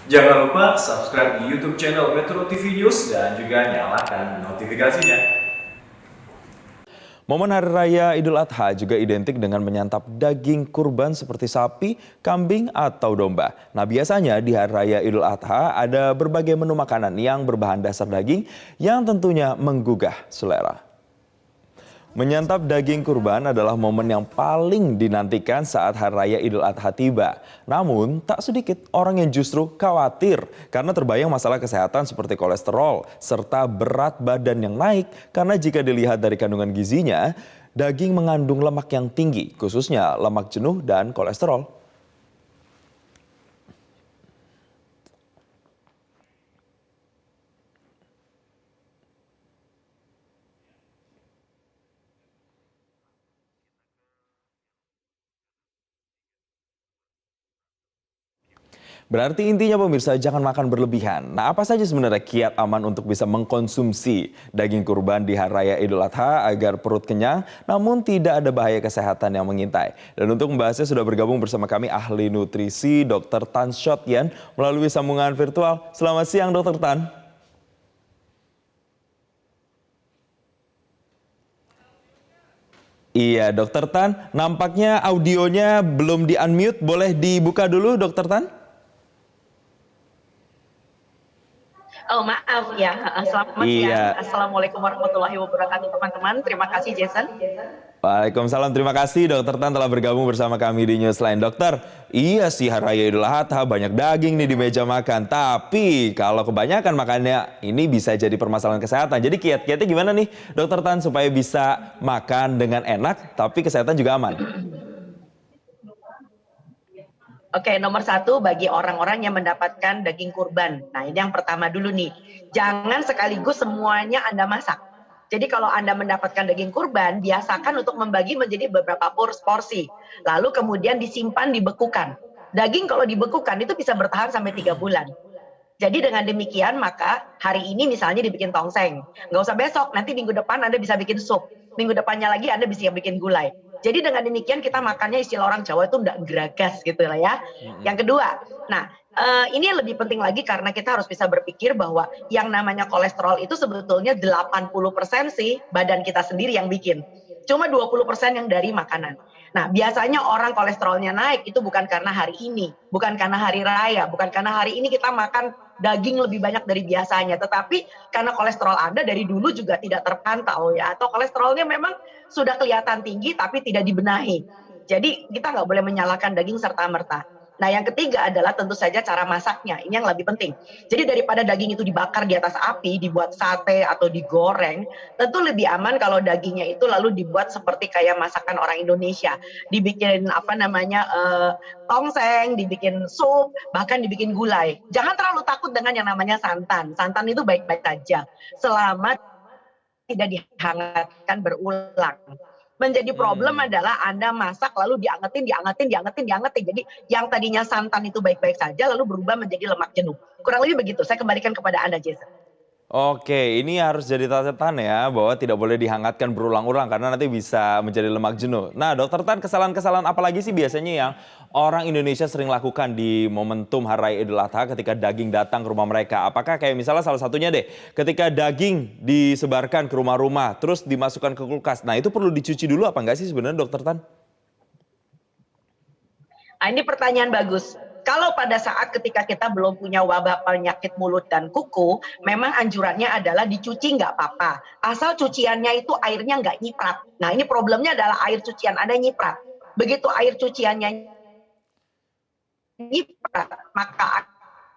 Jangan lupa subscribe di YouTube channel Metro TV News dan juga nyalakan notifikasinya. Momen Hari Raya Idul Adha juga identik dengan menyantap daging kurban seperti sapi, kambing, atau domba. Nah biasanya di Hari Raya Idul Adha ada berbagai menu makanan yang berbahan dasar daging yang tentunya menggugah selera. Menyantap daging kurban adalah momen yang paling dinantikan saat Hari Raya Idul Adha tiba. Namun, tak sedikit orang yang justru khawatir karena terbayang masalah kesehatan seperti kolesterol serta berat badan yang naik karena jika dilihat dari kandungan gizinya, daging mengandung lemak yang tinggi, khususnya lemak jenuh dan kolesterol. Berarti intinya pemirsa jangan makan berlebihan. Nah apa saja sebenarnya kiat aman untuk bisa mengkonsumsi daging kurban di Hari Raya Idul Adha agar perut kenyang namun tidak ada bahaya kesehatan yang mengintai. Dan untuk membahasnya sudah bergabung bersama kami ahli nutrisi Dr. Tan Shotyen melalui sambungan virtual. Selamat siang Dr. Tan. Iya Dr. Tan, nampaknya audionya belum di-unmute. Boleh dibuka dulu Dr. Tan? Oh maaf ya, selamat siang. Iya. Assalamualaikum warahmatullahi wabarakatuh teman-teman. Terima kasih Jason. Waalaikumsalam, terima kasih Dokter Tan telah bergabung bersama kami di Newsline. Dokter, iya sih Hari Raya Idul Adha banyak daging nih di meja makan. Tapi kalau kebanyakan makannya ini bisa jadi permasalahan kesehatan. Jadi kiat-kiatnya gimana nih Dokter Tan supaya bisa makan dengan enak tapi kesehatan juga aman? Oke, nomor satu bagi orang-orang yang mendapatkan daging kurban. Nah ini yang pertama dulu nih, jangan sekaligus semuanya Anda masak. Jadi kalau Anda mendapatkan daging kurban, biasakan untuk membagi menjadi beberapa porsi. Lalu kemudian disimpan, dibekukan. Daging kalau dibekukan itu bisa bertahan sampai 3 bulan. Jadi dengan demikian maka hari ini misalnya dibikin tongseng. Nggak usah besok, nanti minggu depan Anda bisa bikin sup. Minggu depannya lagi Anda bisa bikin gulai. Jadi dengan demikian kita makannya istilah orang Jawa itu nggak geragas gitu lah ya. Yang kedua, nah ini lebih penting lagi karena kita harus bisa berpikir bahwa yang namanya kolesterol itu sebetulnya 80% sih badan kita sendiri yang bikin. Cuma 20% yang dari makanan. Nah, biasanya orang kolesterolnya naik itu bukan karena hari ini, bukan karena hari raya, bukan karena hari ini kita makan daging lebih banyak dari biasanya, tetapi karena kolesterol Anda dari dulu juga tidak terpantau ya, atau kolesterolnya memang sudah kelihatan tinggi tapi tidak dibenahi. Jadi kita nggak boleh menyalahkan daging serta-merta. Nah yang ketiga adalah tentu saja cara masaknya, ini yang lebih penting. Jadi daripada daging itu dibakar di atas api, dibuat sate atau digoreng, tentu lebih aman kalau dagingnya itu lalu dibuat seperti kayak masakan orang Indonesia. Dibikin apa namanya tongseng, dibikin sup, bahkan dibikin gulai. Jangan terlalu takut dengan yang namanya santan. Santan itu baik-baik saja selama tidak dihangatkan berulang. Menjadi problem adalah Anda masak lalu diangetin. Jadi yang tadinya santan itu baik-baik saja lalu berubah menjadi lemak jenuh. Kurang lebih begitu. Saya kembalikan kepada Anda, Jason. Oke, ini harus jadi catatan ya bahwa tidak boleh dihangatkan berulang-ulang karena nanti bisa menjadi lemak jenuh. Nah, Dokter Tan, kesalahan-kesalahan apa lagi sih biasanya yang orang Indonesia sering lakukan di momentum Hari Raya Idul Adha ketika daging datang ke rumah mereka? Apakah kayak misalnya salah satunya deh, ketika daging disebarkan ke rumah-rumah terus dimasukkan ke kulkas. Nah, itu perlu dicuci dulu apa enggak sih sebenarnya Dokter Tan? Nah, ini pertanyaan bagus. Kalau pada saat ketika kita belum punya wabah penyakit mulut dan kuku, memang anjurannya adalah dicuci nggak apa-apa. Asal cuciannya itu airnya nggak nyiprat. Nah ini problemnya adalah air cucian Anda nyiprat. Begitu air cuciannya nyiprat, maka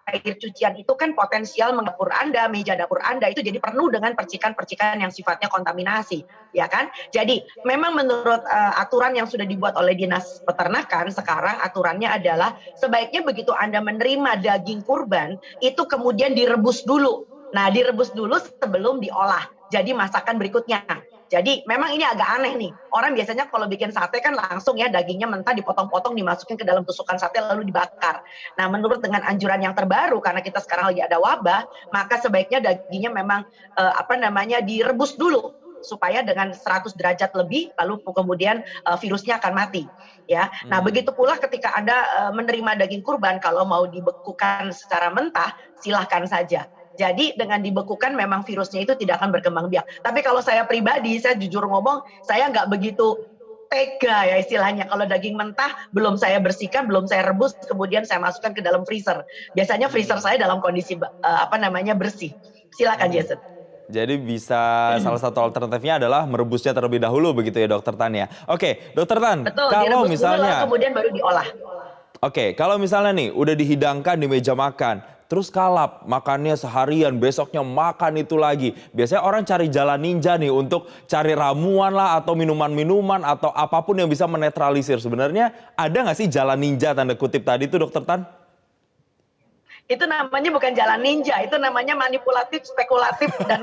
air cucian itu kan potensial dapur Anda, meja dapur Anda itu jadi penuh dengan percikan-percikan yang sifatnya kontaminasi, ya kan? Jadi memang menurut aturan yang sudah dibuat oleh Dinas Peternakan sekarang aturannya adalah sebaiknya begitu Anda menerima daging kurban itu kemudian direbus dulu. Nah, direbus dulu sebelum diolah. Jadi masakan berikutnya. Jadi memang ini agak aneh nih. Orang biasanya kalau bikin sate kan langsung ya dagingnya mentah dipotong-potong dimasukin ke dalam tusukan sate lalu dibakar. Nah menurut dengan anjuran yang terbaru karena kita sekarang lagi ada wabah, maka sebaiknya dagingnya memang direbus dulu. supaya dengan 100 derajat lebih lalu kemudian virusnya akan mati ya. Nah, begitu pula ketika Anda menerima daging kurban, kalau mau dibekukan secara mentah silahkan saja. Jadi dengan dibekukan memang virusnya itu tidak akan berkembang biak. Tapi kalau saya pribadi, saya jujur ngomong, saya nggak begitu tega ya istilahnya. Kalau daging mentah belum saya bersihkan, belum saya rebus, kemudian saya masukkan ke dalam freezer. Biasanya freezer saya dalam kondisi bersih. Silakan Jason. Jadi bisa salah satu alternatifnya adalah merebusnya terlebih dahulu begitu ya Dokter Tan ya. Oke, Dokter Tan, Betul, kalau direbus dulu lalu misalnya kemudian baru diolah. Oke, kalau misalnya nih udah dihidangkan di meja makan, terus kalap, makannya seharian, besoknya makan itu lagi. Biasanya orang cari jalan ninja nih untuk cari ramuan lah atau minuman-minuman atau apapun yang bisa menetralisir. Sebenarnya ada nggak sih jalan ninja tanda kutip tadi itu Dokter Tan? Itu namanya bukan jalan ninja, itu namanya manipulatif, spekulatif, dan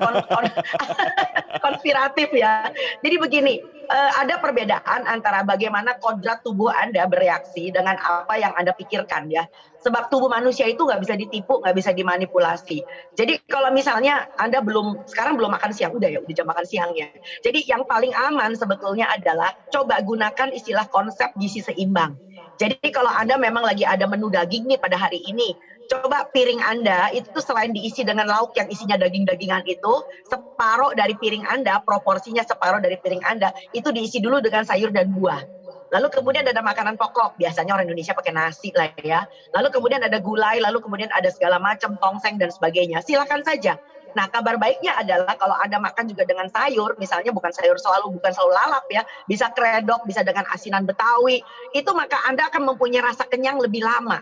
konspiratif ya. Jadi begini, ada perbedaan antara bagaimana kodrat tubuh Anda bereaksi dengan apa yang Anda pikirkan ya. Sebab tubuh manusia itu nggak bisa ditipu, nggak bisa dimanipulasi. Jadi kalau misalnya Anda sekarang belum makan siang, udah jam makan siang ya. Jadi yang paling aman sebetulnya adalah coba gunakan istilah konsep gizi seimbang. Jadi kalau Anda memang lagi ada menu daging nih pada hari ini, coba piring Anda itu selain diisi dengan lauk yang isinya daging-dagingan itu, separuh dari piring Anda, proporsinya separuh dari piring Anda, itu diisi dulu dengan sayur dan buah. Lalu kemudian ada makanan pokok, biasanya orang Indonesia pakai nasi lah ya. Lalu kemudian ada gulai, lalu kemudian ada segala macam tongseng dan sebagainya. Silakan saja. Nah, kabar baiknya adalah kalau Anda makan juga dengan sayur, misalnya bukan selalu lalap ya, bisa kredok, bisa dengan asinan Betawi, itu maka Anda akan mempunyai rasa kenyang lebih lama.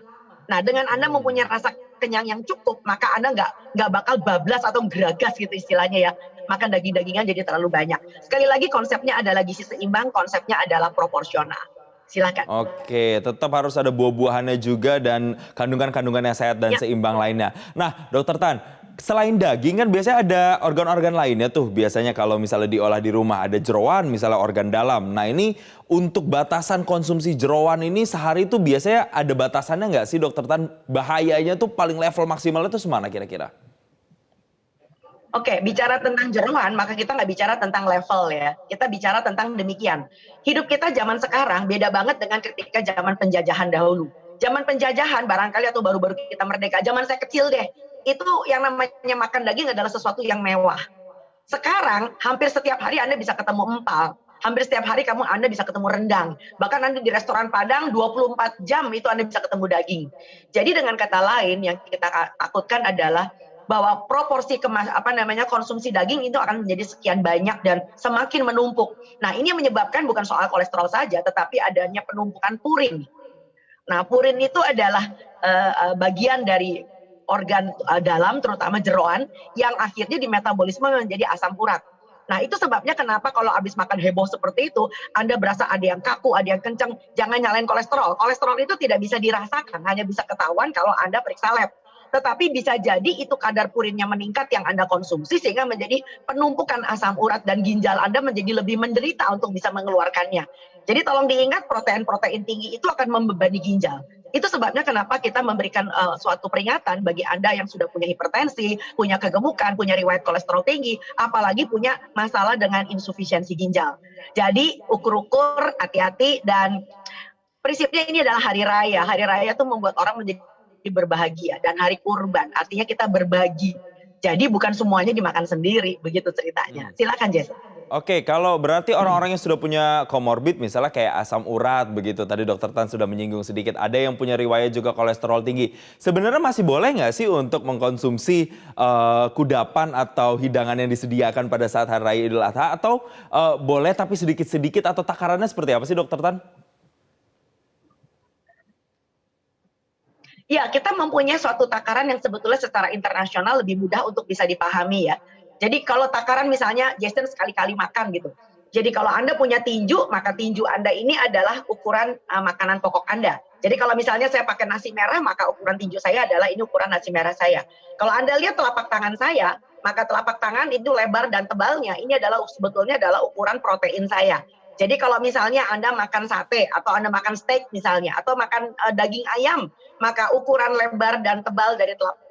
Nah, dengan Anda mempunyai rasa kenyang yang cukup, maka Anda nggak bakal bablas atau geragas gitu istilahnya ya. Makan daging-dagingan jadi terlalu banyak. Sekali lagi konsepnya adalah gizi seimbang, konsepnya adalah proporsional. Silakan. Oke, tetap harus ada buah-buahannya juga dan kandungan-kandungan yang sehat dan Ya. seimbang lainnya. Nah, Dokter Tan, selain daging kan biasanya ada organ-organ lainnya tuh. Biasanya kalau misalnya diolah di rumah ada jeroan, misalnya organ dalam. Nah ini untuk batasan konsumsi jeroan ini sehari itu biasanya ada batasannya nggak sih Dokter Tan? Bahayanya tuh paling level maksimalnya tuh semana kira-kira? Oke, bicara tentang jeroan, maka kita nggak bicara tentang level ya. Kita bicara tentang demikian. Hidup kita zaman sekarang beda banget dengan ketika zaman penjajahan dahulu. Zaman penjajahan barangkali atau baru-baru kita merdeka, zaman saya kecil deh, itu yang namanya makan daging adalah sesuatu yang mewah. Sekarang hampir setiap hari Anda bisa ketemu empal. Hampir setiap hari Anda bisa ketemu rendang. Bahkan Anda di restoran Padang 24 jam itu Anda bisa ketemu daging. Jadi dengan kata lain yang kita takutkan adalah bahwa proporsi konsumsi daging itu akan menjadi sekian banyak dan semakin menumpuk. Nah, ini yang menyebabkan bukan soal kolesterol saja, tetapi adanya penumpukan purin. Nah, purin itu adalah bagian dari organ dalam, terutama jeroan, yang akhirnya dimetabolisme menjadi asam urat. Nah, itu sebabnya kenapa kalau habis makan heboh seperti itu, Anda berasa ada yang kaku, ada yang kencang, jangan nyalain kolesterol. Kolesterol itu tidak bisa dirasakan, hanya bisa ketahuan kalau Anda periksa lab. Tetapi bisa jadi itu kadar purinnya meningkat yang Anda konsumsi sehingga menjadi penumpukan asam urat dan ginjal Anda menjadi lebih menderita untuk bisa mengeluarkannya. Jadi tolong diingat protein-protein tinggi itu akan membebani ginjal. Itu sebabnya kenapa kita memberikan suatu peringatan bagi Anda yang sudah punya hipertensi, punya kegemukan, punya riwayat kolesterol tinggi, apalagi punya masalah dengan insufisiensi ginjal. Jadi ukur-ukur, hati-hati, dan prinsipnya ini adalah hari raya. Hari raya itu membuat orang menjadi berbahagia, dan hari kurban artinya kita berbagi. Jadi bukan semuanya dimakan sendiri, begitu ceritanya. Silakan Jess. Oke, kalau berarti orang-orang yang sudah punya komorbid misalnya kayak asam urat begitu, tadi Dokter Tan sudah menyinggung sedikit, ada yang punya riwayat juga kolesterol tinggi. Sebenarnya masih boleh nggak sih untuk mengkonsumsi kudapan atau hidangan yang disediakan pada saat Hari Raya Idul Adha, atau boleh tapi sedikit-sedikit, atau takarannya seperti apa sih Dokter Tan? Ya, kita mempunyai suatu takaran yang sebetulnya secara internasional lebih mudah untuk bisa dipahami ya. Jadi kalau takaran misalnya Jason sekali-kali makan gitu. Jadi kalau Anda punya tinju, maka tinju Anda ini adalah ukuran makanan pokok Anda. Jadi kalau misalnya saya pakai nasi merah, maka ukuran tinju saya adalah ini ukuran nasi merah saya. Kalau Anda lihat telapak tangan saya, maka telapak tangan itu lebar dan tebalnya ini adalah sebetulnya adalah ukuran protein saya. Jadi kalau misalnya Anda makan sate atau Anda makan steak misalnya atau makan daging ayam, maka ukuran lebar dan tebal dari telapak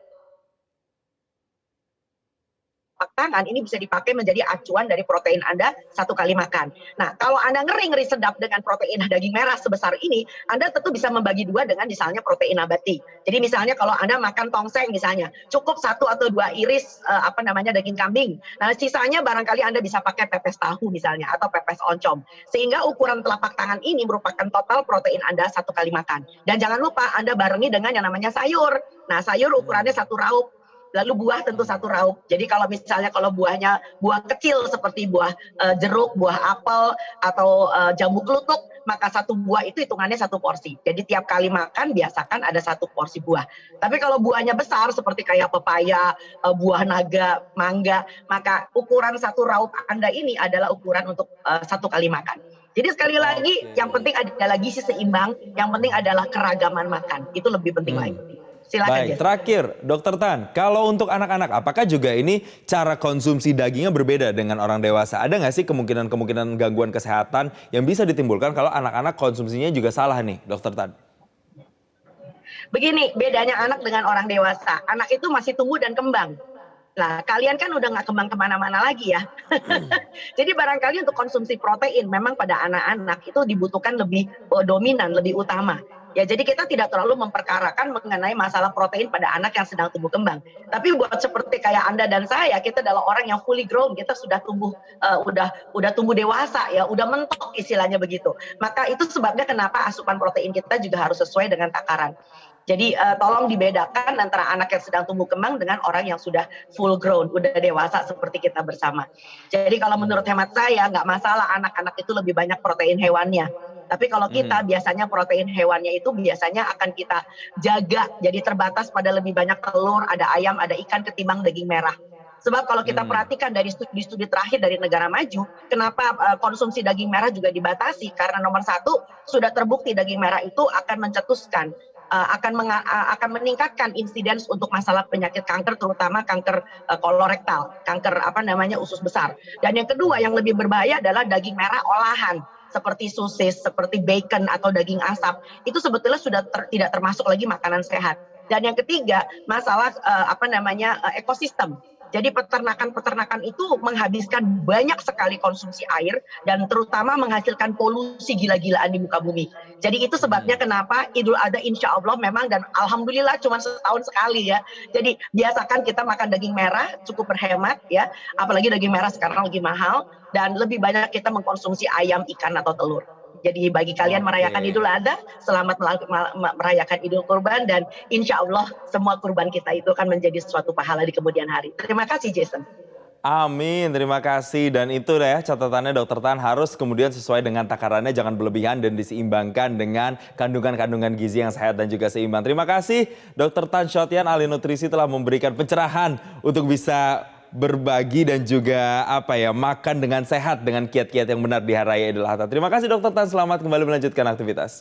telapak tangan ini bisa dipakai menjadi acuan dari protein Anda satu kali makan. Nah, kalau Anda ngeri sedap dengan protein daging merah sebesar ini, Anda tentu bisa membagi dua dengan misalnya protein nabati. Jadi misalnya kalau Anda makan tongseng misalnya, cukup 1 atau 2 iris daging kambing. Nah, sisanya barangkali Anda bisa pakai pepes tahu misalnya atau pepes oncom. Sehingga ukuran telapak tangan ini merupakan total protein Anda satu kali makan. Dan jangan lupa Anda barengi dengan yang namanya sayur. Nah, sayur ukurannya satu raup. Lalu buah tentu satu raup. Jadi kalau misalnya buahnya buah kecil seperti buah jeruk, buah apel atau jambu klutuk, maka satu buah itu hitungannya satu porsi. Jadi tiap kali makan biasakan ada satu porsi buah. Tapi kalau buahnya besar seperti kayak pepaya, buah naga, mangga, maka ukuran satu raup Anda ini adalah ukuran untuk satu kali makan. Jadi sekali lagi yang penting adalah gizi seimbang, yang penting adalah keragaman makan. Itu lebih penting lagi. Silakan. Baik, terakhir Dokter Tan, kalau untuk anak-anak apakah juga ini cara konsumsi dagingnya berbeda dengan orang dewasa? Ada nggak sih kemungkinan gangguan kesehatan yang bisa ditimbulkan kalau anak-anak konsumsinya juga salah nih, Dokter Tan? Begini, bedanya anak dengan orang dewasa. Anak itu masih tumbuh dan kembang. Nah, kalian kan udah nggak kembang kemana-mana lagi ya. Jadi barangkali untuk konsumsi protein memang pada anak-anak itu dibutuhkan lebih dominan, lebih utama. Ya, jadi kita tidak terlalu memperkarakan mengenai masalah protein pada anak yang sedang tumbuh kembang. Tapi buat seperti kayak Anda dan saya, kita adalah orang yang fully grown, kita sudah tumbuh, udah tumbuh dewasa ya, udah mentok istilahnya begitu. Maka itu sebabnya kenapa asupan protein kita juga harus sesuai dengan takaran. Jadi tolong dibedakan antara anak yang sedang tumbuh kembang dengan orang yang sudah full grown, udah dewasa seperti kita bersama. Jadi kalau menurut hemat saya nggak masalah anak-anak itu lebih banyak protein hewannya. Tapi kalau kita biasanya protein hewannya itu biasanya akan kita jaga jadi terbatas pada lebih banyak telur, ada ayam, ada ikan ketimbang daging merah. Sebab kalau kita perhatikan dari studi terakhir dari negara maju, kenapa konsumsi daging merah juga dibatasi? Karena nomor satu, sudah terbukti daging merah itu akan mencetuskan akan meningkatkan insiden untuk masalah penyakit kanker, terutama kanker kolorektal, kanker usus besar. Dan yang kedua yang lebih berbahaya adalah daging merah olahan seperti sosis, seperti bacon atau daging asap. Itu sebetulnya sudah tidak termasuk lagi makanan sehat. Dan yang ketiga masalah ekosistem. Jadi peternakan itu menghabiskan banyak sekali konsumsi air dan terutama menghasilkan polusi gila-gilaan di muka bumi. Jadi itu sebabnya kenapa Idul Adha insya Allah memang dan alhamdulillah cuma setahun sekali ya. Jadi biasakan kita makan daging merah, cukup berhemat ya. Apalagi daging merah sekarang lagi mahal dan lebih banyak kita mengkonsumsi ayam, ikan atau telur. Jadi bagi kalian merayakan Idul Adha, selamat merayakan Idul Kurban dan insya Allah semua kurban kita itu akan menjadi suatu pahala di kemudian hari. Terima kasih Jason. Amin, terima kasih. Dan itu ya catatannya Dokter Tan harus kemudian sesuai dengan takarannya, jangan berlebihan dan diseimbangkan dengan kandungan-kandungan gizi yang sehat dan juga seimbang. Terima kasih Dokter Tan Shotyan, ahli nutrisi telah memberikan pencerahan untuk bisa berbagi dan juga makan dengan sehat dengan kiat-kiat yang benar di Hari Raya Idul Adha. Terima kasih Dokter Tan, selamat kembali melanjutkan aktivitas.